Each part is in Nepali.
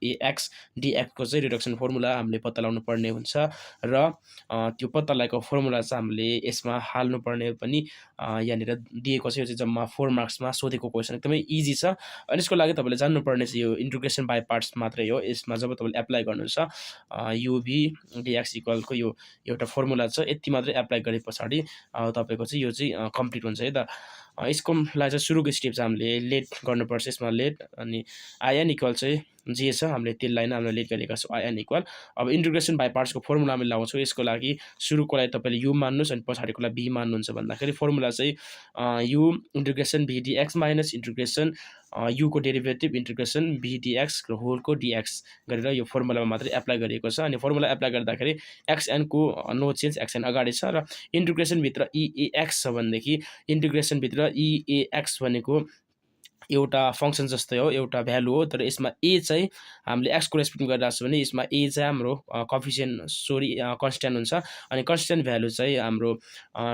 ax dx को चाहिँ रिडक्सन फर्मुला हामीले पत्ता लगाउनु पर्ने हुन्छ र त्यो पत्ता लगाएको फर्मुला चाहिँ हामीले यसमा हाल्नु पर्ने पनि यहाँनिर दिएको छ। यो चाहिँ जम्मा 4 मार्क्समा सोधेको क्वेसन एकदमै इजी छ। अनि यसको लागि तपाईँले जान्नुपर्ने चाहिँ यो इन्टिग्रेसन बाई पार्ट्स मात्रै हो। यसमा जब तपाईँले एप्लाई गर्नुहुन्छ uv dx इक्वलको यो एउटा फर्मुला छ, यति मात्रै एप्लाई गरे पछाडि तपाईँको चाहिँ यो चाहिँ कम्प्लिट हुन्छ है त। यसको लागि चाहिँ सुरुको स्टेप चाहिँ हामीले लेट गर्नुपर्छ। यसमा लेट अनि आइएन इक्वल चाहिँ जे छ हामीले त्यसलाई नै हामीले लेट गरेका छौँ आइएन इक्वल। अब इन्टिग्रेसन बाई पार्ट्सको फर्मुला हामीले लगाउँछौँ। यसको लागि सुरुको लागि तपाईँले यु मान्नुहोस् अनि पछाडिकोलाई बी मान्नुहुन्छ भन्दाखेरि फर्मुला चाहिँ u integration v d x minus integration युको डेरिभेटिभ इन्टिग्रेसन भी डिएक्स होलको डिएक्स गरेर यो फर्मुलामा मात्रै एप्लाई गरिएको छ। अनि फर्मुला एप्लाई गर्दाखेरि एक्सएनको नो चेन्ज, एक्सएन अगाडि छ र इन्टिग्रेसनभित्र इएक्स छ भनेदेखि इन्टिग्रेसनभित्र इएक्स भनेको एउटा फंक्सन जस्तै हो, एउटा भ्यालु हो। तर यसमा ए चाहिँ हामीले एक्सको रेस्पेक्टमा गरिरहेको छ भने यसमा ए चाहिँ हाम्रो कन्स्ट्यान्ट हुन्छ। अनि कन्स्ट्यान्ट भ्यालु चाहिँ हाम्रो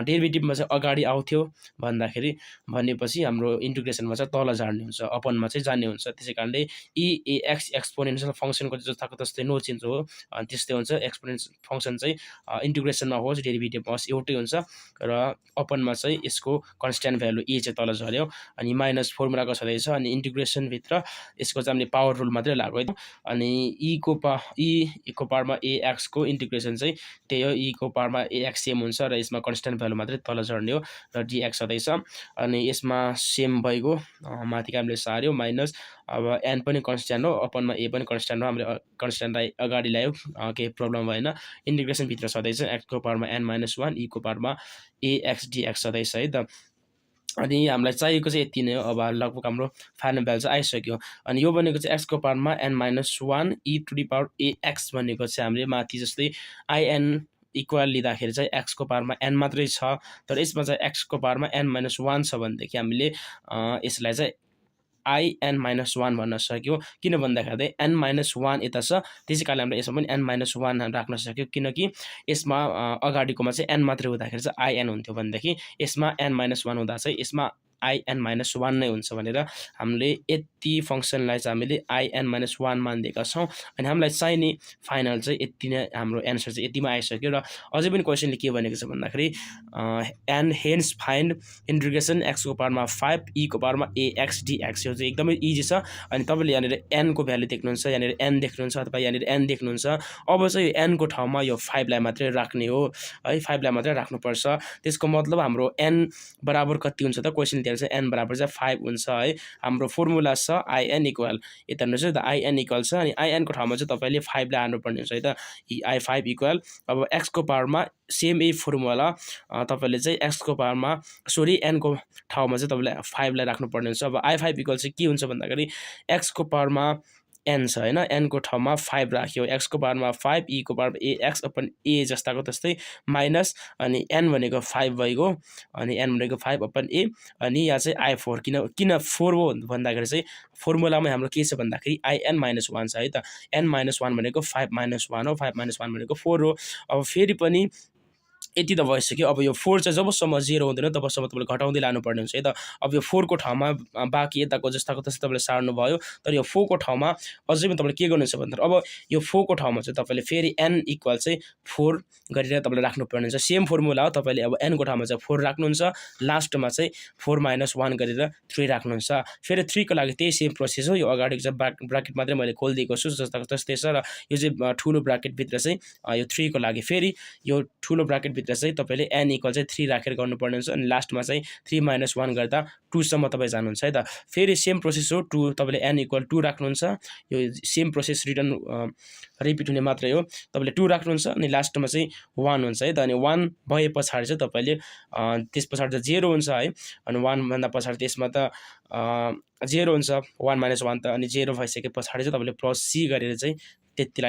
डेरिभेटिभमा चाहिँ अगाडि आउँथ्यो भनेपछि हाम्रो इन्टिग्रेसनमा चाहिँ तल जाने हुन्छ, अपनमा चाहिँ जाने हुन्छ। त्यसै कारणले इएक्स एक्सपोनेन्शियल फंक्सनको जस्ताको तस्तै नो चेन्ज हो, अनि त्यस्तै हुन्छ। एक्सपोनेन्शियल फंक्सन चाहिँ इन्टिग्रेसनमा होस् डेरिभेटिभमा होस् एउटै हुन्छ र अपनमा चाहिँ यसको कन्स्ट्यान्ट भ्यालु ए चाहिँ तल झर्यो। अनि माइनस फर्मुलाको छँदैछ अनि इन्टिग्रेसनभित्र यसको चाहिँ हामीले पावर रुल मात्रै लाग्यो है। अनि ईको पावरमा एएक्सको इन्टिग्रेसन चाहिँ त्यही हो, ईको पावरमा एएक्स सेम हुन्छ र यसमा कन्स्ट्यान्ट भ्यालु मात्रै तल झर्ने हो र डिएक्स छँदैछ। अनि यसमा सेम भइगयो, माथिका हामीले सार्यो माइनस, अब एन पनि कन्स्ट्यान्ट हो, अपनमा ए पनि कन्स्ट्यान्ट हो, हामीले कन्स्ट्यान्टलाई अगाडि ल्यायो, केही प्रब्लम भएन। इन्टिग्रेसनभित्र छँदैछ एक्सको पावरमा एन माइनस 1 ईको पावरमा एएक्स डिएक्स छँदैछ है त। अनि हामीलाई चाहिएको चाहिँ यति नै हो। अब लगभग हाम्रो फाइनल भ्यालु चाहिँ आइसक्यो। अनि यो भनेको चाहिँ एक्सको पावरमा n minus 1 e to the power a x भनेको चाहिँ हामीले माथि जस्तै आइएन इक्वल लिँदाखेरि चाहिँ एक्सको पावरमा एन मात्रै छ, तर यसमा चाहिँ एक्सको पावरमा एन माइनस 1 छ भनेदेखि हामीले यसलाई चाहिँ आइएन माइनस 1 भन्न सक्यो। किन भन्दाखेरि चाहिँ एन माइनस 1 यता छ, त्यसै कारणले हामीले यसमा पनि एन माइनस 1 राख्न सक्यो। किनकि यसमा अगाडिकोमा चाहिँ एन मात्रै हुँदाखेरि चाहिँ आइएन हुन्थ्यो भनेदेखि यसमा एन माइनस 1 हुँदा चाहिँ यसमा आइएन माइनस 1 नै हुन्छ भनेर हामीले यति फंक्सनलाई चाहिँ हामीले आइएन माइनस 1 मानिदिएका छौँ। अनि हामीलाई चाहिने फाइनल चाहिँ यति नै, हाम्रो एन्सर चाहिँ यतिमा आइसक्यो। र अझै पनि क्वेसनले के भनेको छ भन्दाखेरि एन्ड हेन्स फाइन्ड इन्टिग्रेसन एक्सको पावरमा 5 ईको पावरमा एएक्स डिएक्स। यो चाहिँ एकदमै इजी छ। अनि तपाईँले यहाँनिर एनको भ्यालु देख्नुहुन्छ, यहाँनिर एन देख्नुहुन्छ अथवा यहाँनिर एन देख्नुहुन्छ। अब चाहिँ एनको ठाउँमा यो 5 लाई मात्रै राख्ने हो है, 5 लाई मात्रै राख्नुपर्छ। त्यसको मतलब हाम्रो एन बराबर कति हुन्छ त, क्वेसन दिएको छ एन बराबर चाहिँ 5 हुन्छ है। हाम्रो फर्मुला छ आइएन इक्वल, यता हेर्नुहोस् है त आइएन इक्वल छ अनि आइएनको ठाउँमा चाहिँ तपाईँले 5 लाई हाल्नुपर्ने हुन्छ है त। आई5 इक्वल अब एक्सको पावरमा सेम यही फर्मुला तपाईँले चाहिँ एक्सको पावरमा एनको ठाउँमा चाहिँ तपाईँले 5 लाई राख्नुपर्ने हुन्छ। अब आई5 इक्वल चाहिँ के हुन्छ भन्दाखेरि एक्सको पावरमा एन छ होइन, एनको ठाउँमा 5 राख्यो, एक्सको पावरमा 5 ईको पावरमा एएक्स अपन ए जस्ताको तस्तै माइनस, अनि एन भनेको 5 भइगयो, अनि एन भनेको 5 अपन ए, अनि यहाँ चाहिँ आई4 किन 4 हो भन्दाखेरि चाहिँ फर्मुलामै हाम्रो के छ भन्दाखेरि आइएन माइनस 1 छ है त। एन माइनस 1 भनेको 5 माइनस 1 हो, 5 माइनस 1 भनेको 4 हो। अब फेरि पनि यति त भइसक्यो। अब यो 4 चाहिँ जबसम्म 0 हुँदैन तबसम्म तपाईँले घटाउँदै लानुपर्ने हुन्छ है त। अब यो 4 को ठाउँमा बाँकी यताको जस्ताको तस्तै तपाईँले सार्नु भयो, तर यो 4 को ठाउँमा अझै पनि तपाईँले के गर्नुहुन्छ भन्दाखेरि अब यो 4 को ठाउँमा चाहिँ तपाईँले फेरि एन इक्वल चाहिँ 4 गरेर तपाईँले राख्नुपर्ने हुन्छ। सेम फर्मुला हो, तपाईँले अब एनको ठाउँमा चाहिँ 4 राख्नुहुन्छ, लास्टमा चाहिँ 4 माइनस 1 गरेर 3 राख्नुहुन्छ। फेरि 3 को लागि त्यही सेम प्रोसेस हो। यो अगाडिको चाहिँ ब्राकेट मात्रै मैले खोलिदिएको छु जस्ताको तस्तै छ, र यो चाहिँ ठुलो ब्राकेटभित्र चाहिँ यो 3 को लागि फेरि यो ठुलो ब्राकेटभित्र चाहिँ तपाईँले एन इक्वल चाहिँ 3 राखेर गर्नुपर्ने हुन्छ। अनि लास्टमा चाहिँ 3 माइनस 1 गर्दा 2 सम्म तपाईँ जानुहुन्छ है त। फेरि सेम प्रोसेस हो, 2 तपाईँले एन इक्वल 2 राख्नुहुन्छ, यो सेम प्रोसेस रिपिट हुने मात्रै हो। तपाईँले 2 राख्नुहुन्छ अनि लास्टमा चाहिँ 1 हुन्छ है त। अनि 1 भए पछाडि चाहिँ तपाईँले त्यस पछाडि त 0 हुन्छ है, अनि 1 भन्दा पछाडि त्यसमा त 0 हुन्छ, 1 माइनस 1 त, अनि 0 भइसके पछाडि चाहिँ तपाईँले प्लस सी गरेर चाहिँ त्यतिलाई